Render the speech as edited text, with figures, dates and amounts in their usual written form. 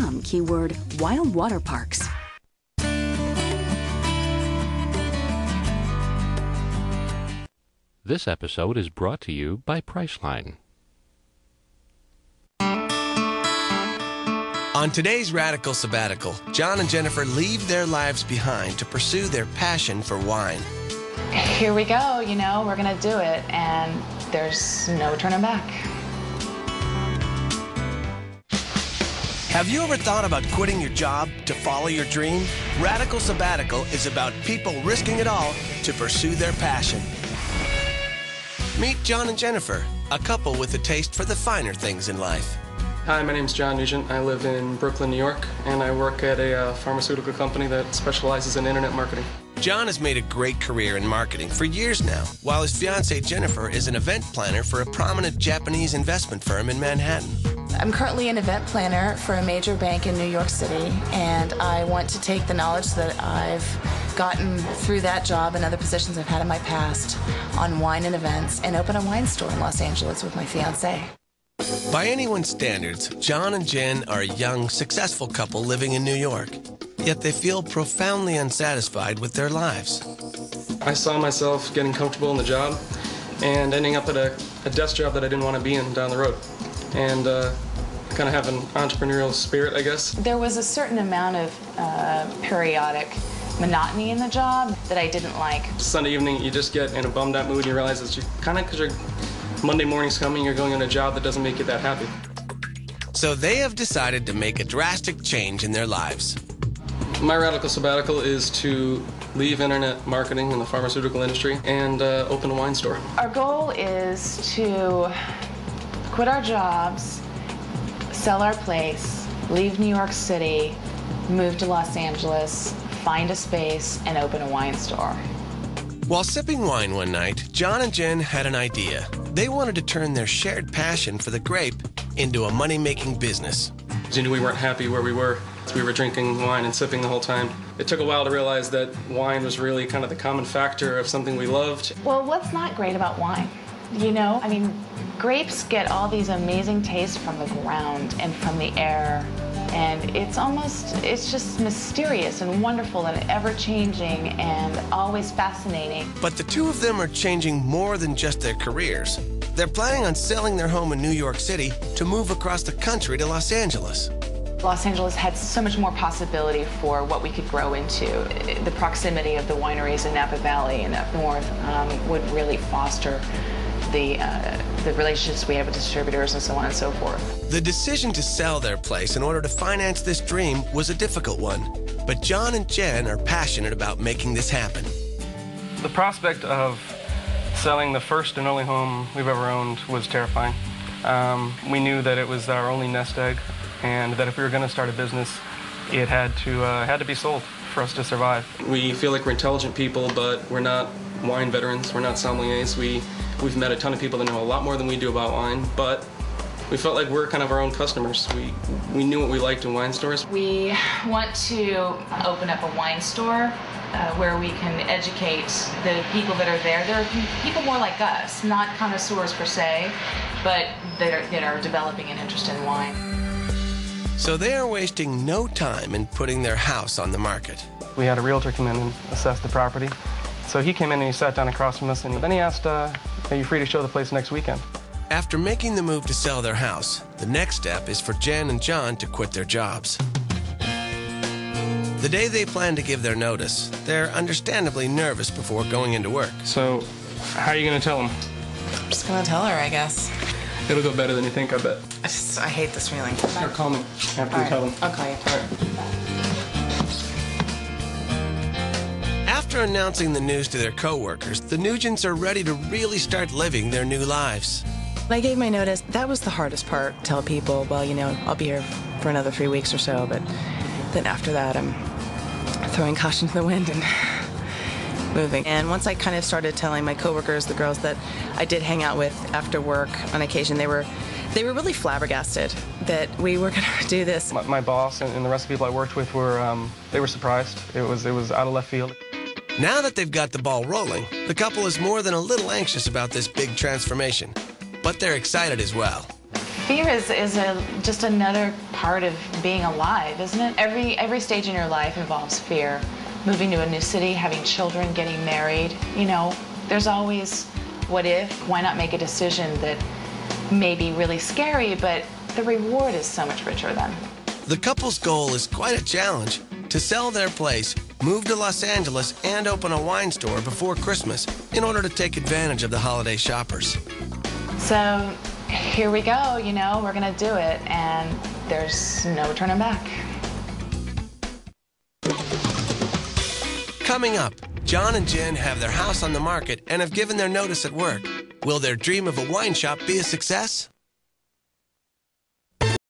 radical.com, keyword wild water parks. This episode is brought to you by Priceline. On today's Radical Sabbatical, John and Jennifer leave their lives behind to pursue their passion for wine. Here we go, we're going to do it, and there's no turning back. Have you ever thought about quitting your job to follow your dream? Radical Sabbatical is about people risking it all to pursue their passion. Meet John and Jennifer, a couple with a taste for the finer things in life. Hi, my name's John Nugent. I live in Brooklyn, New York, and I work at a pharmaceutical company that specializes in internet marketing. John has made a great career in marketing for years now, while his fiancée Jennifer is an event planner for a prominent Japanese investment firm in Manhattan. I'm currently an event planner for a major bank in New York City, and I want to take the knowledge that I've gotten through that job and other positions I've had in my past on wine and events and open a wine store in Los Angeles with my fiancé. By anyone's standards, John and Jen are a young, successful couple living in New York. Yet they feel profoundly unsatisfied with their lives. I saw myself getting comfortable in the job and ending up at a desk job that I didn't want to be in down the road. And kind of have an entrepreneurial spirit, I guess. There was a certain amount of periodic monotony in the job that I didn't like. Sunday evening, you just get in a bummed out mood and you realize that because Monday morning's coming, you're going on a job that doesn't make you that happy. So they have decided to make a drastic change in their lives. My radical sabbatical is to leave internet marketing in the pharmaceutical industry and open a wine store. Our goal is to quit our jobs, sell our place, leave New York City, move to Los Angeles, find a space, and open a wine store. While sipping wine one night, John and Jen had an idea. They wanted to turn their shared passion for the grape into a money-making business. We knew we weren't happy where we were. We were drinking wine and sipping the whole time. It took a while to realize that wine was really kind of the common factor of something we loved. Well, what's not great about wine? Grapes get all these amazing tastes from the ground and from the air. And it's just mysterious and wonderful and ever-changing and always fascinating. But the two of them are changing more than just their careers. They're planning on selling their home in New York City to move across the country to Los Angeles. Los Angeles had so much more possibility for what we could grow into. The proximity of the wineries in Napa Valley and up north would really foster the relationships we have with distributors and so on and so forth. The decision to sell their place in order to finance this dream was a difficult one, but John and Jen are passionate about making this happen. The prospect of selling the first and only home we've ever owned was terrifying. We knew that it was our only nest egg, and that if we were going to start a business, it had to be sold for us to survive. We feel like we're intelligent people, but we're not wine veterans. We're not sommeliers. We've met a ton of people that know a lot more than we do about wine, but we felt like we're kind of our own customers. We knew what we liked in wine stores. We want to open up a wine store where we can educate the people that are there. There are people more like us, not connoisseurs per se, but that are developing an interest in wine. So they are wasting no time in putting their house on the market. We had a realtor come in and assess the property. So he came in and he sat down across from us, and then he asked, are you free to show the place next weekend? After making the move to sell their house, the next step is for Jen and John to quit their jobs. The day they plan to give their notice, they're understandably nervous before going into work. So, how are you going to tell him? I'm just going to tell her, I guess. It'll go better than you think, I bet. I hate this feeling. Or call me after you tell him. I'll call you. All right. After announcing the news to their co-workers, the Nugents are ready to really start living their new lives. When I gave my notice, that was the hardest part. Tell people, well, I'll be here for another 3 weeks or so, but then after that, I'm throwing caution to the wind and moving. And once I kind of started telling my coworkers, the girls that I did hang out with after work on occasion, they were really flabbergasted that we were going to do this. My boss and the rest of the people I worked with they were surprised. It was out of left field. Now that they've got the ball rolling, the couple is more than a little anxious about this big transformation. But they're excited as well. Fear is just another part of being alive, isn't it? Every stage in your life involves fear. Moving to a new city, having children, getting married, there's always what if, why not make a decision that may be really scary, but the reward is so much richer then. The couple's goal is quite a challenge: to sell their place, move to Los Angeles, and open a wine store before Christmas in order to take advantage of the holiday shoppers. So here we go, we're gonna do it, and there's no turning back. Coming up, John and Jen have their house on the market and have given their notice at work. Will their dream of a wine shop be a success?